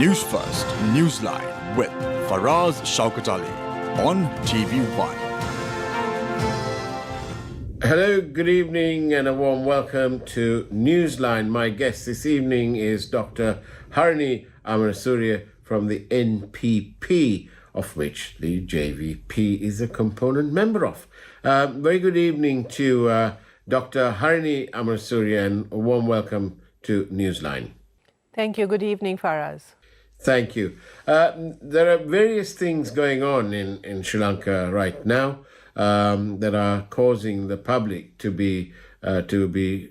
Newsfirst, Newsline with Faraz Shaukat Ali on TV1. Hello, good evening and a warm welcome to Newsline. My guest this evening is Dr. Harini Amarasuriya from the NPP, of which the JVP is a component member of. Very good evening to Dr. Harini Amarasuriya and a warm welcome to Newsline. Thank you. Good evening, Faraz. Thank you. There are various things going on in Sri Lanka right now that are causing the public to be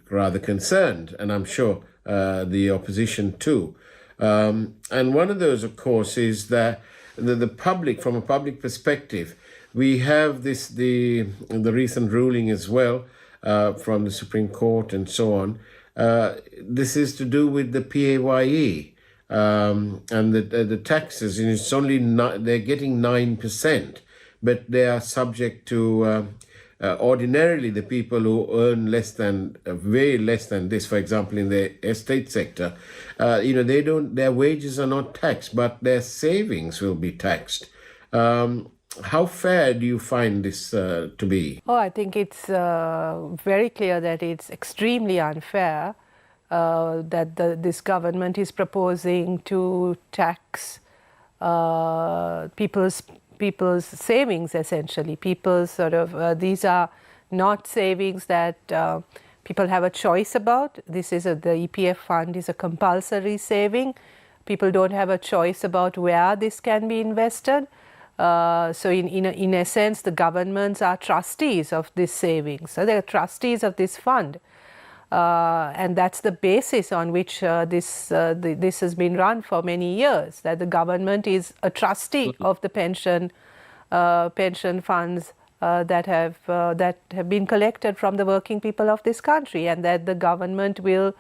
rather concerned, and I'm sure the opposition too. And one of those, of course, is that the public, from a public perspective, we have the recent ruling as well from the Supreme Court and so on. This is to do with the PAYE. And the taxes, and it's only they're getting 9%, but they are subject to ordinarily the people who earn way less than this. For example, in the estate sector, their wages are not taxed, but their savings will be taxed. How fair do you find this to be? Oh, I think it's very clear that it's extremely unfair. That this government is proposing to tax people's savings, essentially. These are not savings that people have a choice about. The EPF fund is a compulsory saving. People don't have a choice about where this can be invested. So in a sense, the governments are trustees of this savings. So they're trustees of this fund. And that's the basis on which this has been run for many years, that the government is a trustee of the pension funds that have been collected from the working people of this country, and that the government will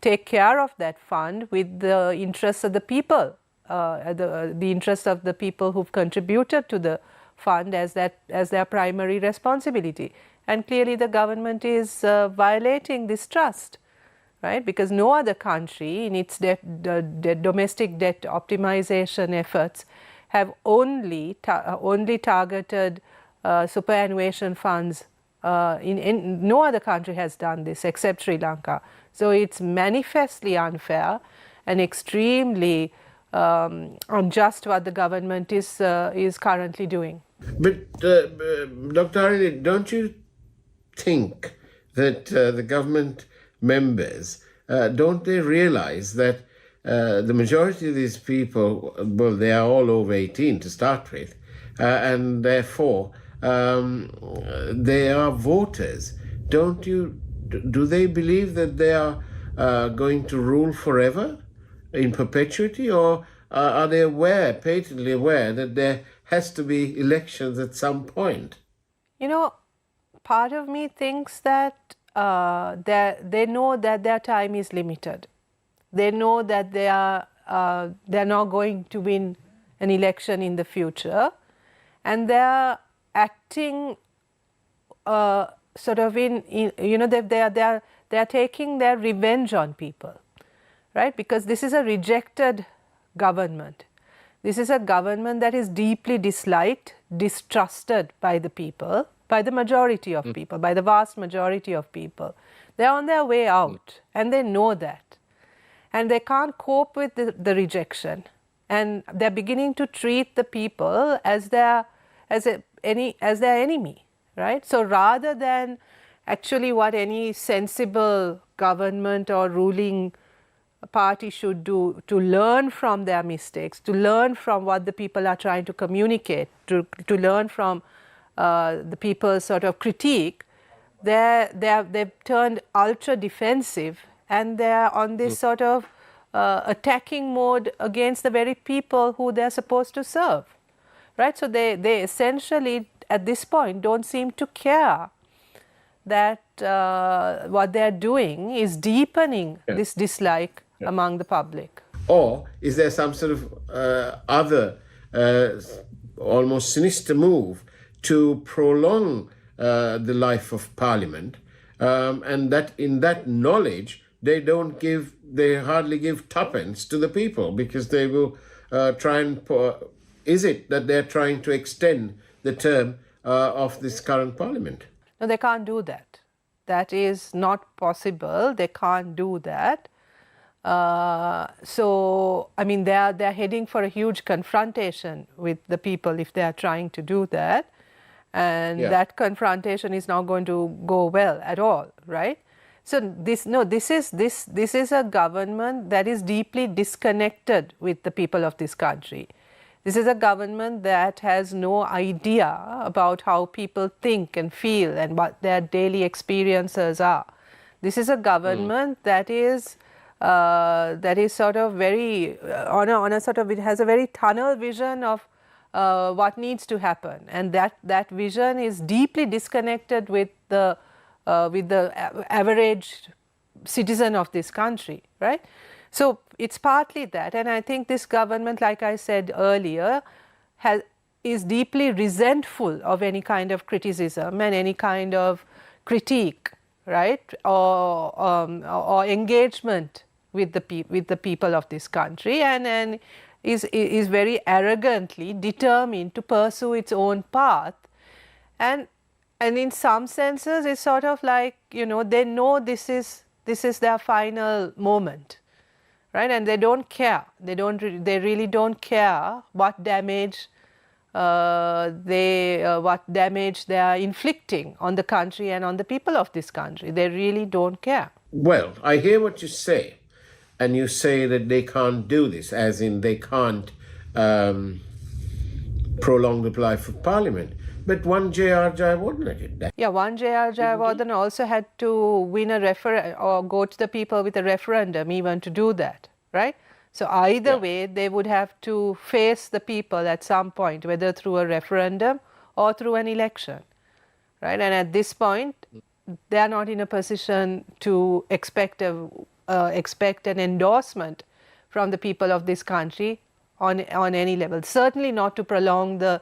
take care of that fund with the interests of the people, the interests of the people who've contributed to the fund as their primary responsibility. And clearly the government is violating this trust, right? Because no other country in its domestic debt optimization efforts have only targeted superannuation funds. No other country has done this except Sri Lanka. So it's manifestly unfair and extremely unjust what the government is currently doing. But Dr. Harini, don't you think that the government members, don't they realize that the majority of these people, well, they are all over 18 to start with, and therefore they are voters. Do they believe that they are going to rule forever in perpetuity, or are they patently aware that there has to be elections at some point? Part of me thinks that they know that their time is limited. They know that they're not going to win an election in the future, and they're acting they're taking their revenge on people, right? Because this is a rejected government. This is a government that is deeply disliked, distrusted by the people, by the majority of people, by the vast majority of people. They're on their way out, and they know that. And they can't cope with the rejection. And they're beginning to treat the people as their enemy, right? So rather than actually what any sensible government or ruling party should do, to learn from their mistakes, to learn from what the people are trying to communicate, to learn from the people's sort of critique, they've turned ultra defensive, and they're on this sort of attacking mode against the very people who they're supposed to serve, right? So they essentially at this point don't seem to care that what they're doing is deepening this dislike among the public. Or is there some sort of other almost sinister move to prolong the life of Parliament, and that in that knowledge they hardly give tuppence to the people, because they will try and is it that they're trying to extend the term of this current parliament? No, they can't do that. That is not possible. They can't do that. So, I mean, they're heading for a huge confrontation with the people if they are trying to do that. And that confrontation is not going to go well at all, right? So this is a government that is deeply disconnected with the people of this country. This is a government that has no idea about how people think and feel and what their daily experiences are. This is a government that is sort of very it has a very tunnel vision of what needs to happen, and that vision is deeply disconnected with the average citizen of this country, right? So it's partly that, and I think this government, like I said earlier, is deeply resentful of any kind of criticism and any kind of critique, right, or engagement with the people of this country, and is very arrogantly determined to pursue its own path, and in some senses it's sort of like, you know, they know this is their final moment, right, and they don't care. They really don't care what damage they are inflicting on the country and on the people of this country. They really don't care. Well, I hear what you say. And you say that they can't do this, as in they can't prolong the life of Parliament. But one J.R. Jayawardena did that. Yeah, one J.R. Jayawardena also had to win a or go to the people with a referendum even to do that, right? So either way, they would have to face the people at some point, whether through a referendum or through an election, right? And at this point, they are not in a position to expect an endorsement from the people of this country on any level. Certainly not to prolong the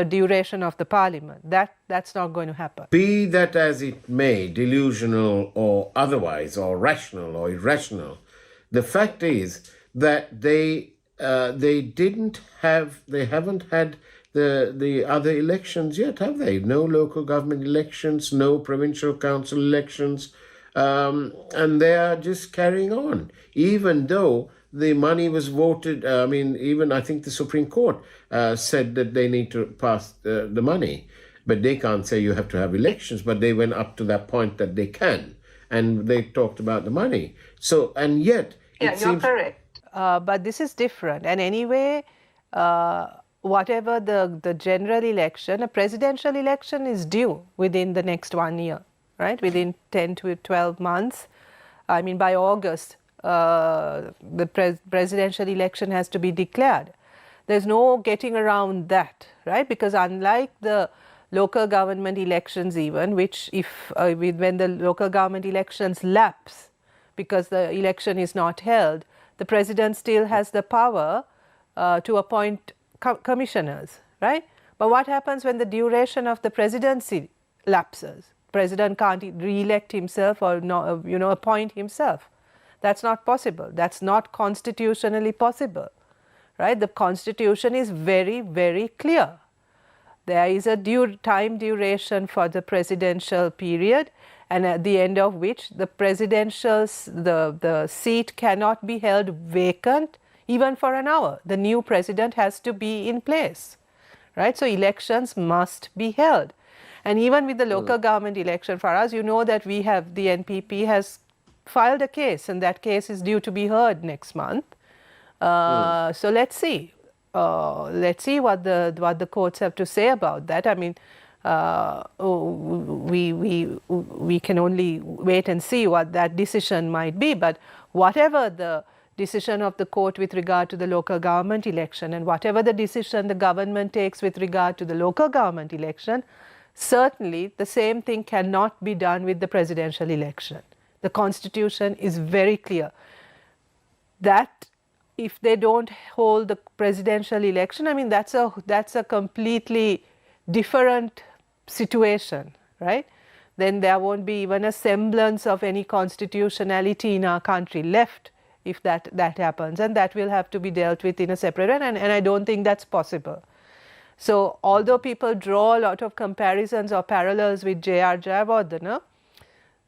duration of the parliament. That's not going to happen. Be that as it may, delusional or otherwise, or rational or irrational, the fact is that they haven't had the other elections yet, have they? No local government elections, no provincial council elections. And they are just carrying on, even though the money was voted. I think the Supreme Court said that they need to pass the money, but they can't say you have to have elections. But they went up to that point that they can, and they talked about the money. So, and yet, you're correct. But this is different. And anyway, whatever the general election, a presidential election is due within the next 1 year. Right, within 10 to 12 months. I mean, by August, the presidential election has to be declared. There's no getting around that, right? Because unlike the local government elections even, which when the local government elections lapse because the election is not held, the president still has the power to appoint commissioners, right? But what happens when the duration of the presidency lapses? President can't re-elect himself or appoint himself. That's not possible. That's not constitutionally possible, right? The constitution is very, very clear. There is a time duration for the presidential period, and at the end of which the seat cannot be held vacant even for an hour. The new president has to be in place, right? So elections must be held. And even with the local government election, for us, you know that the NPP has filed a case, and that case is due to be heard next month. So let's see. Let's see what the courts have to say about that. I mean, we can only wait and see what that decision might be. But whatever the decision of the court with regard to the local government election, and whatever the decision the government takes with regard to the local government election, certainly the same thing cannot be done with the presidential election. The constitution is very clear that if they don't hold the presidential election, I mean, that's a completely different situation, right? then there won't be even a semblance of any constitutionality in our country left if that happens, and that will have to be dealt with in a separate way, and I don't think that's possible. So although people draw a lot of comparisons or parallels with J.R. Jayawardena,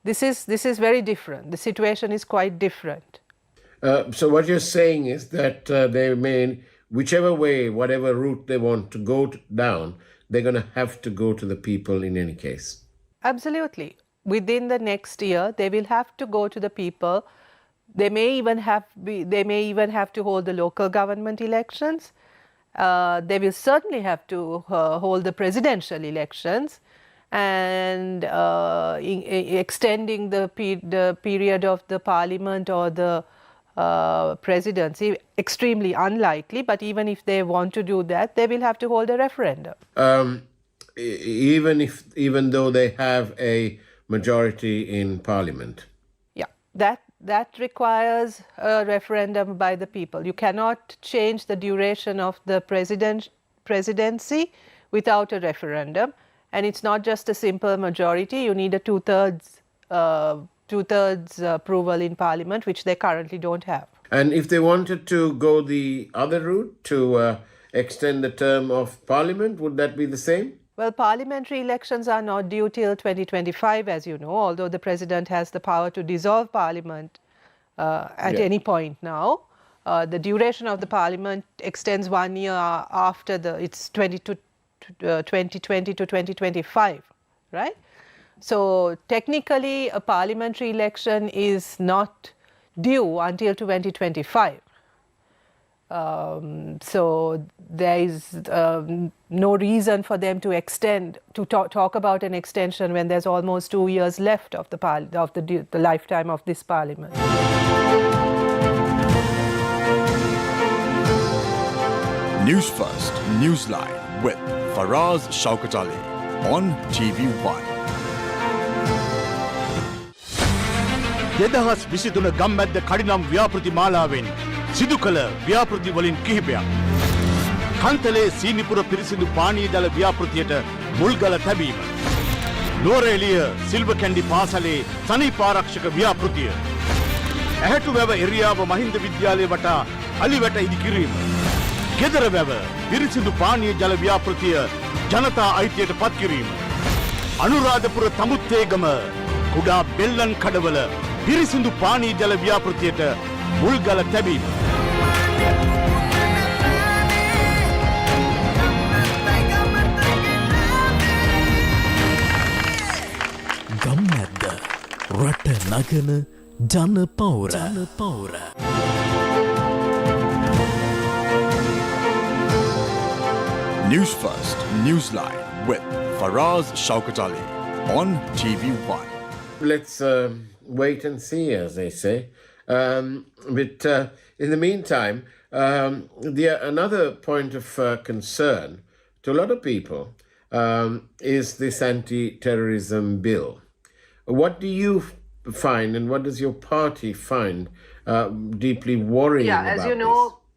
this is very different. The situation is quite different. So what you're saying is that they may, whichever way, whatever route they want to go down, they're going to have to go to the people in any case. Absolutely. Within the next year, they will have to go to the people. They may even have to hold the local government elections. They will certainly have to hold the presidential elections, and extending the period of the parliament or the presidency, extremely unlikely, but even if they want to do that, they will have to hold a referendum. Even though they have a majority in parliament? Yeah, that requires a referendum by the people. You cannot change the duration of the presidency without a referendum, and it's not just a simple majority. You need a two-thirds approval in parliament, which they currently don't have. And if they wanted to go the other route to extend the term of parliament, would that be the same? Well, parliamentary elections are not due till 2025, as you know, although the president has the power to dissolve parliament at any point now. The duration of the parliament extends 1 year after it's 2020 to 2025, right? So technically, a parliamentary election is not due until 2025. So there is no reason for them to extend, to talk about an extension when there's almost 2 years left of the lifetime of this parliament. Newsfirst, Newsline with Faraz Shaukat Ali on TV1. 2023 ගම්මැද්ද කඩිනම් ව්‍යාපෘති මාලාවෙන් සිදු කළ ව්‍යාපෘති වලින් කිහිපයක්. කන්තලේ සීනිපුර පිරිසිදු පානීය ජල ව්‍යාපෘතියට මුල්ගල තැබීම. නුවරඑළිය සිල්ව කැන්ඩි පාසලේ සනීප ආරක්ෂක ව්‍යාපෘතිය. ඇහැටු වැව එරියාව මහින්ද විද්‍යාලය වටා අලිවැට ඉදිකිරීම. ගෙදර වැව පිරිසිදු පානීය ජල ව්‍යාපෘතිය ජනතා අයිතියට පත් කිරීම. අනුරාධපුර තමුත්තේගම කුඩා බෙල්ලන් කඩවල පිරිසිදු පානීය ජල ව්‍යාපෘතියට මුල්ගල තැබීම. ගම්මැද්ද රට නගන ජන පෞර. Newsfirst, Newsline with Faraz Shaukat Ali on TV1. Let's wait and see, as they say. But in the meantime, another point of concern to a lot of people is this anti-terrorism bill. What do you find, and what does your party find deeply worrying about this?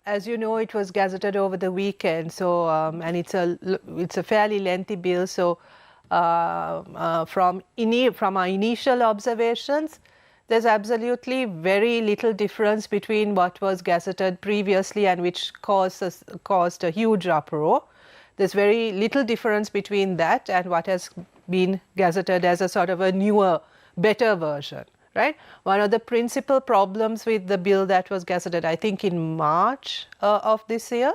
As you know, it was gazetted over the weekend. So, and it's a fairly lengthy bill. So, from our initial observations, there's absolutely very little difference between what was gazetted previously and which caused a huge uproar. There's very little difference between that and what has been gazetted as a sort of a newer, better version, right? One of the principal problems with the bill that was gazetted, I think in March of this year,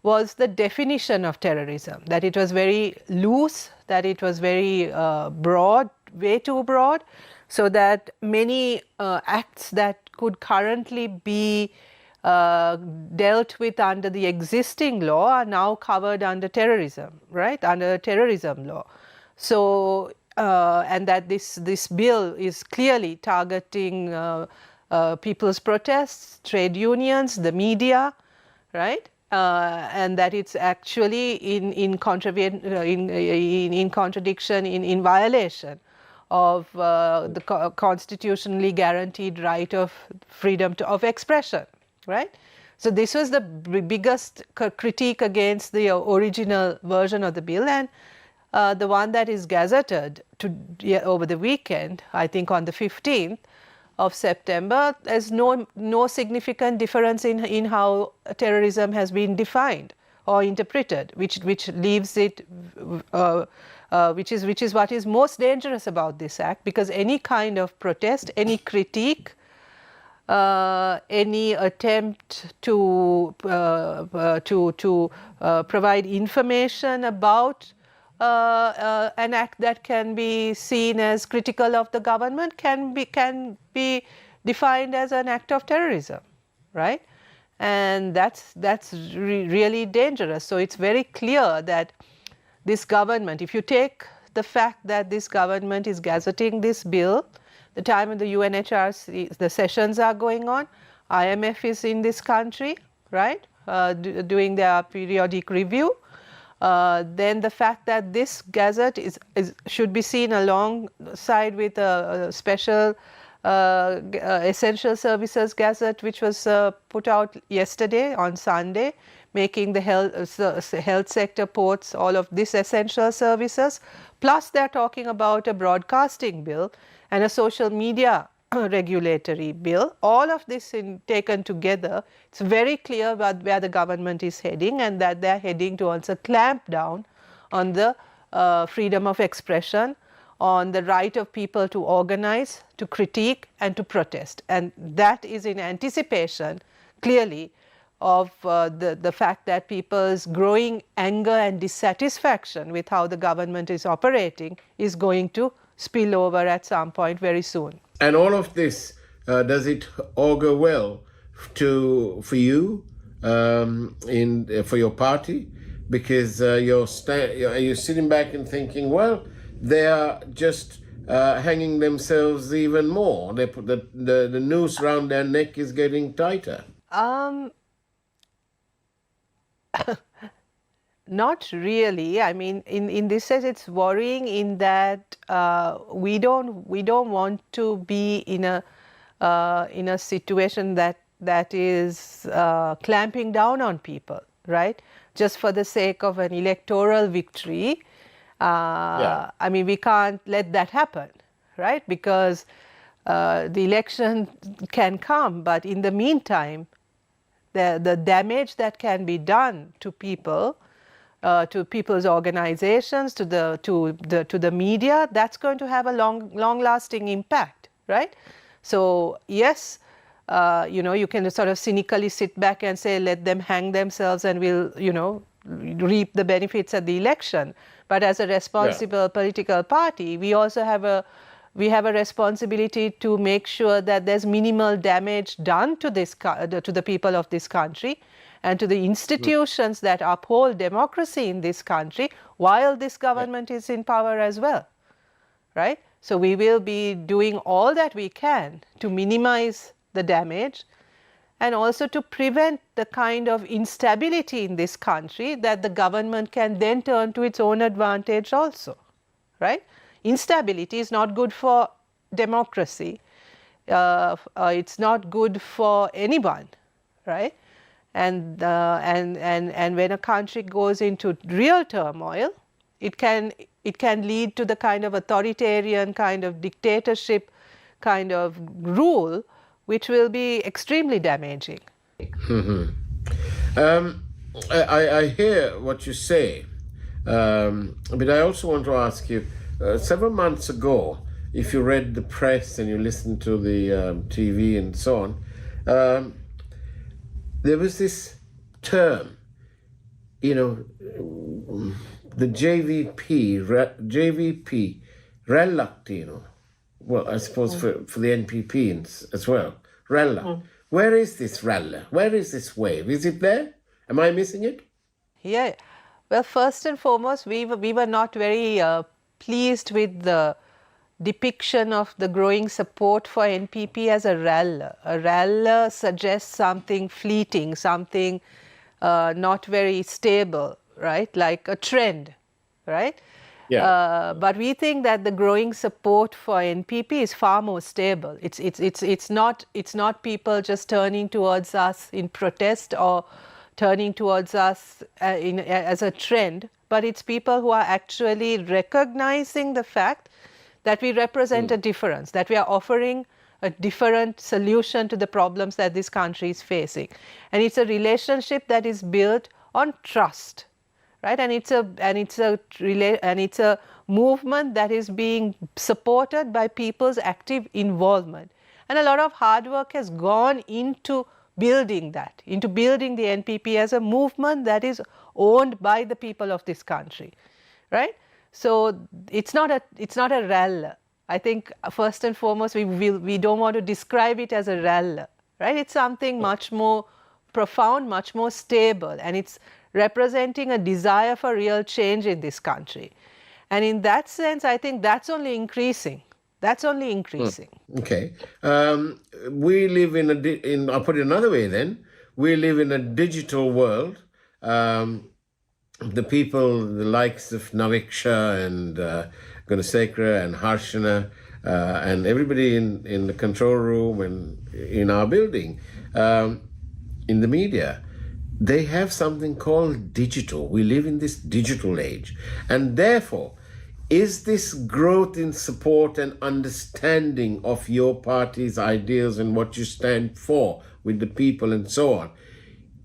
was the definition of terrorism, that it was very loose, that it was very broad, way too broad, so that many acts that could currently be dealt with under the existing law are now covered under terrorism, right, under terrorism law. So, and that this bill is clearly targeting people's protests, trade unions, the media, right? And that it's actually in contradiction, in violation of the constitutionally guaranteed right of freedom of expression, right? So this was the biggest critique against the original version of the bill, and the one that is gazetted over the weekend, I think on the 15th of September, there's no significant difference in how terrorism has been defined or interpreted, which leaves it, which is what is most dangerous about this act, because any kind of protest, any critique, any attempt to provide information about an act that can be seen as critical of the government can be defined as an act of terrorism, right? And that's really dangerous. So it's very clear that this government, if you take the fact that this government is gazetting this bill, the time of the UNHRC, the sessions are going on, IMF is in this country, right, doing their periodic review. Then the fact that this gazette should be seen alongside with a special essential services gazette, which was put out yesterday on Sunday, making the health sector ports all of this essential services. Plus they're talking about a broadcasting bill and a social media regulatory bill. All of this taken together, it's very clear where the government is heading, and that they're heading towards a clamp down on the freedom of expression, on the right of people to organize, to critique and to protest. And that is in anticipation, clearly, of the fact that people's growing anger and dissatisfaction with how the government is operating is going to spill over at some point very soon. And all of this, does it augur well for you, for your party? Because you're sitting back and thinking, well, they are just hanging themselves even more. They put the noose around their neck is getting tighter. Not really. I mean, in this sense, it's worrying in that we don't want to be in a situation that is clamping down on people, right? Just for the sake of an electoral victory. I mean, we can't let that happen, right? Because the election can come, but in the meantime, the damage that can be done to people, to people's organizations, to the media, that's going to have a long-lasting impact, right? So yes, you can sort of cynically sit back and say, let them hang themselves and we'll, reap the benefits at the election. But as a responsible political party, we also have a responsibility to make sure that there's minimal damage done to the people of this country and to the institutions that uphold democracy in this country while this government is in power as well, right? So we will be doing all that we can to minimize the damage and also to prevent the kind of instability in this country that the government can then turn to its own advantage also, right? Instability is not good for democracy. It's not good for anyone, right? And when a country goes into real turmoil, it can lead to the kind of authoritarian, kind of dictatorship, kind of rule, which will be extremely damaging. I hear what you say, but I also want to ask you, several months ago, if you read the press and you listened to the TV and so on, there was this term, the JVP, Relactino. Well, I suppose for the NPP as well. Rella. Where is this Rella? Where is this wave? Is it there? Am I missing it? Yeah. Well, first and foremost, we were not very pleased with the depiction of the growing support for NPP as a Rella. A Rella suggests something fleeting, something not very stable, right? Like a trend, right? Yeah. But we think that the growing support for NPP is far more stable. It's not people just turning towards us in protest or turning towards us as a trend, but it's people who are actually recognizing the fact that we represent a difference, that we are offering a different solution to the problems that this country is facing. And it's a relationship that is built on trust, right? And it's a movement that is being supported by people's active involvement. And a lot of hard work has gone into building that, into building the NPP as a movement that is owned by the people of this country, right? So it's not a rally. I think first and foremost we don't want to describe it as a rally, right? It's something much more profound, much more stable, and it's representing a desire for real change in this country. And in that sense, I think that's only increasing. That's only increasing. Okay. We live in I'll put it another way then. We live in a digital world. The people, the likes of Naviksha and Gunasekara and Harshana and everybody in the control room and in our building, in the media, they have something called digital. We live in this digital age. And therefore, is this growth in support and understanding of your party's ideas and what you stand for with the people and so on,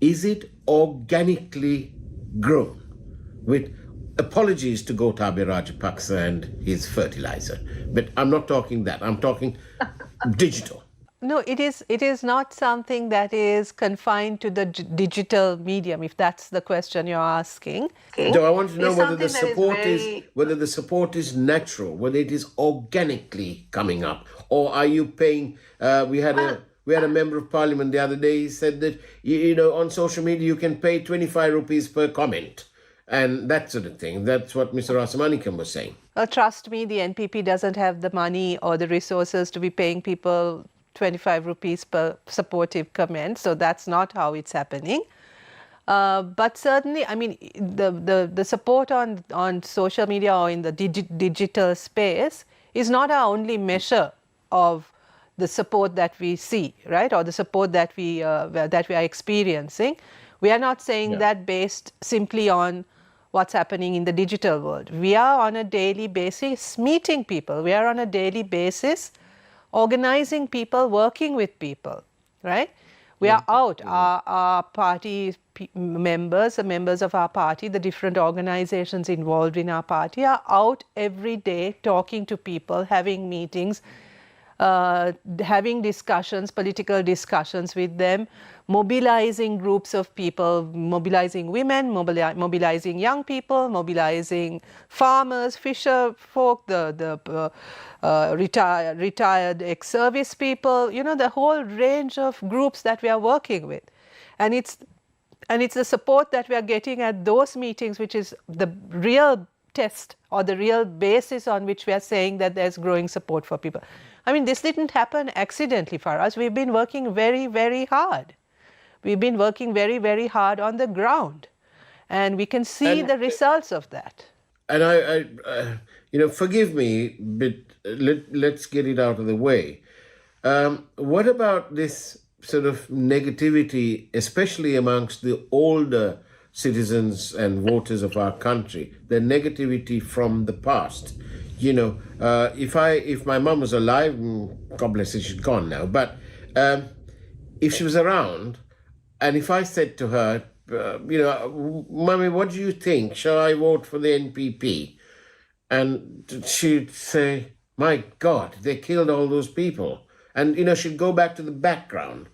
is it organically grown? With apologies to Gotabaya Rajapaksa and his fertilizer, but I'm not talking that. I'm talking digital. No, it is not something that is confined to the digital medium, if that's the question you're asking. So I want to know whether the support is natural, whether it is organically coming up, or are you paying? We had a member of parliament the other day. He said that on social media you can pay 25 rupees per comment, and that sort of thing. That's what Mr. Rasamanikam was saying. Trust me, the NPP doesn't have the money or the resources to be paying people 25 rupees per supportive comment, so that's not how it's happening. But certainly, I mean, the support on social media or in the digital space is not our only measure of the support that we see, right, or the support that we are experiencing. We are not saying that based simply on what's happening in the digital world. We are on a daily basis meeting people. We are on a daily basis organizing people, working with people, right? We are out. Our party members, the members of our party, the different organizations involved in our party are out every day talking to people, having meetings, having discussions, political discussions with them, mobilizing groups of people, mobilizing women, mobilizing young people, mobilizing farmers, fisher folk, the retired ex-service people, the whole range of groups that we are working with. And it's the support that we are getting at those meetings which is the real test or the real basis on which we are saying that there's growing support for people. I mean, this didn't happen accidentally for us. We've been working very, very hard. We've been working very, very hard on the ground. And we can see the results of that. And I forgive me, but let's get it out of the way. What about this sort of negativity, especially amongst the older citizens and voters of our country, the negativity from the past? If my mum was alive, God bless her, she's gone now, but if she was around, and if I said to her, Mummy, what do you think? Shall I vote for the NPP? And she'd say, my God, they killed all those people. And, she'd go back to the background.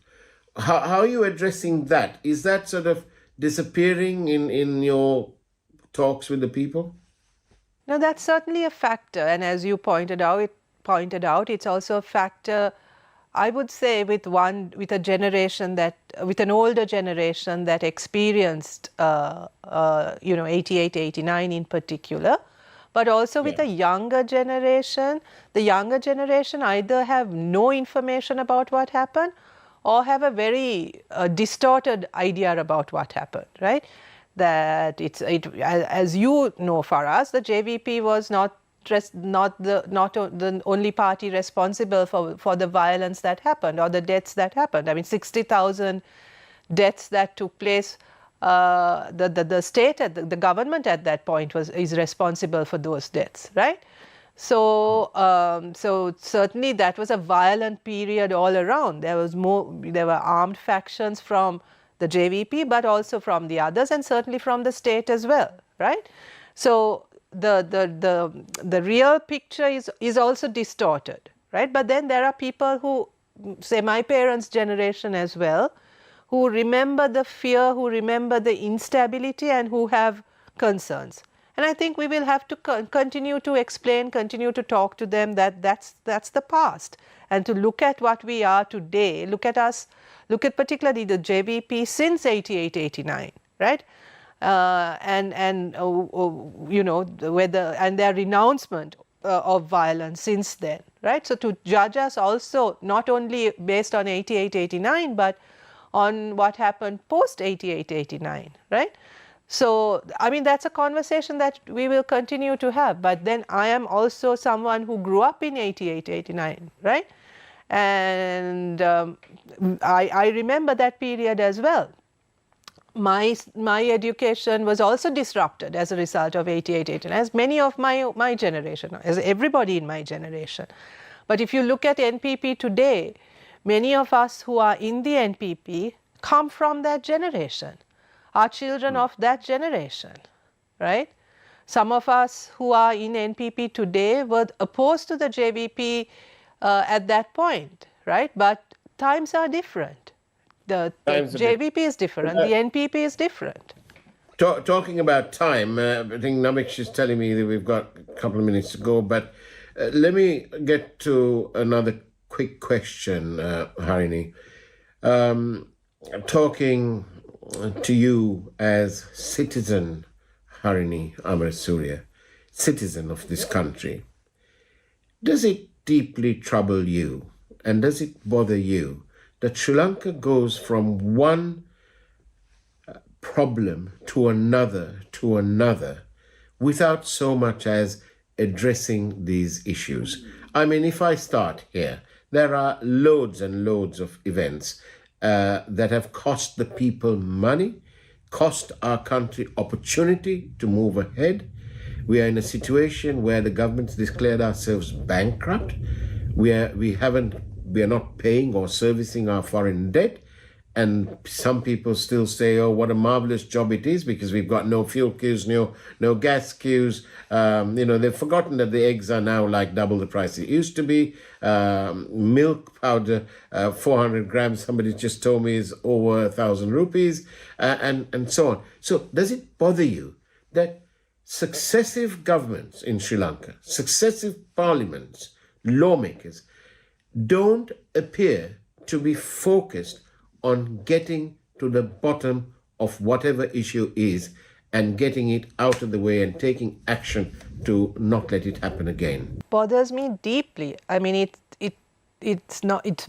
How are you addressing that? Is that sort of disappearing in your talks with the people? No, that's certainly a factor. And as you pointed out, it's also a factor, I would say, with an older generation that experienced, 88, 89 in particular, but also with a younger generation. The younger generation either have no information about what happened or have a very distorted idea about what happened, right? That as you know, for us, the JVP was not the only party responsible for the violence that happened or the deaths that happened. I mean, 60,000 deaths that took place the state, the government at that point is responsible for those deaths, right? So, so certainly that was a violent period all around. There were armed factions from the JVP, but also from the others, and certainly from the state as well, right? So the real picture is also distorted, right? But then there are people who, say my parents' generation as well, who remember the fear, who remember the instability, and who have concerns. And I think we will have to continue to explain, continue to talk to them that that's the past, and to look at what we are today, look at particularly the JVP since 88, 89, right? You know, and their renouncement of violence since then, right? So to judge us also not only based on 88, 89, but on what happened post 88, 89, right? So, I mean, that's a conversation that we will continue to have. But then I am also someone who grew up in 88, 89, right? And I remember that period as well. My education was also disrupted as a result of 88, 89, as many of my generation, as everybody in my generation. But if you look at NPP today, many of us who are in the NPP come from that generation, are children of that generation, right? Some of us who are in NPP today were opposed to the JVP at that point, right? But times are different. The JVP is different, the NPP is different. Talking about time, I think Namik is telling me that we've got a couple of minutes to go, but let me get to another quick question, Harini. Talking to you as citizen, Harini Amarasuriya, citizen of this country, does it deeply trouble you and does it bother you that Sri Lanka goes from one problem to another without so much as addressing these issues? I mean, if I start here, there are loads and loads of events that have cost the people money, cost our country opportunity to move ahead. We are in a situation where the government's declared ourselves bankrupt. We are not paying or servicing our foreign debt. And some people still say, oh, what a marvelous job it is because we've got no fuel queues, no gas queues. They've forgotten that the eggs are now like double the price it used to be. Milk powder, 400 grams, somebody just told me is over 1,000 rupees, and so on. So does it bother you that successive governments in Sri Lanka, successive parliaments, lawmakers, don't appear to be focused on getting to the bottom of whatever issue is and getting it out of the way and taking action to not let it happen again? Bothers me deeply. I mean, it's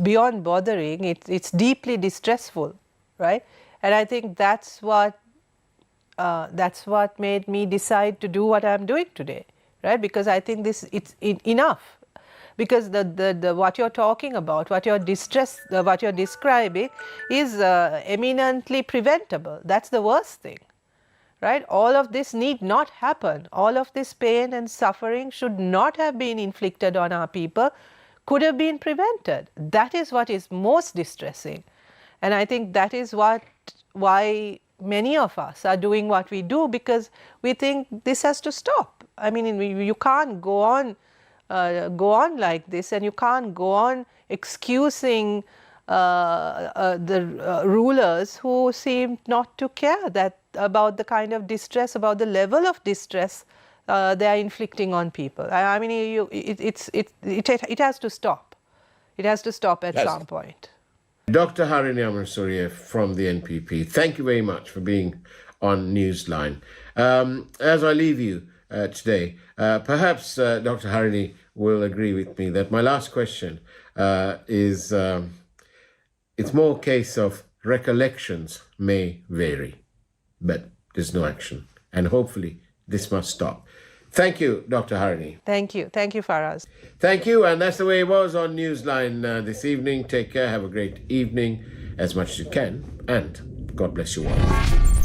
beyond bothering. It's deeply distressful, right? And I think that's what made me decide to do what I'm doing today, right? Because I think it's enough. Because the what you're talking about, what you're describing is eminently preventable. That's the worst thing, right? All of this need not happen. All of this pain and suffering should not have been inflicted on our people, could have been prevented. That is what is most distressing. And I think that is why many of us are doing what we do, because we think this has to stop. I mean, you can't go on like this, and you can't go on excusing the rulers who seem not to care about the kind of distress, about the level of distress they are inflicting on people. I mean, it has to stop. It has to stop at some point. Dr. Harini Amarasuriya from the NPP, thank you very much for being on Newsline. As I leave you today, perhaps Dr. Harini will agree with me that my last question is, it's more a case of recollections may vary, but there's no action. And hopefully this must stop. Thank you, Dr. Harini. Thank you. Thank you, Faraz. Thank you. And that's the way it was on Newsline this evening. Take care. Have a great evening as much as you can. And God bless you all.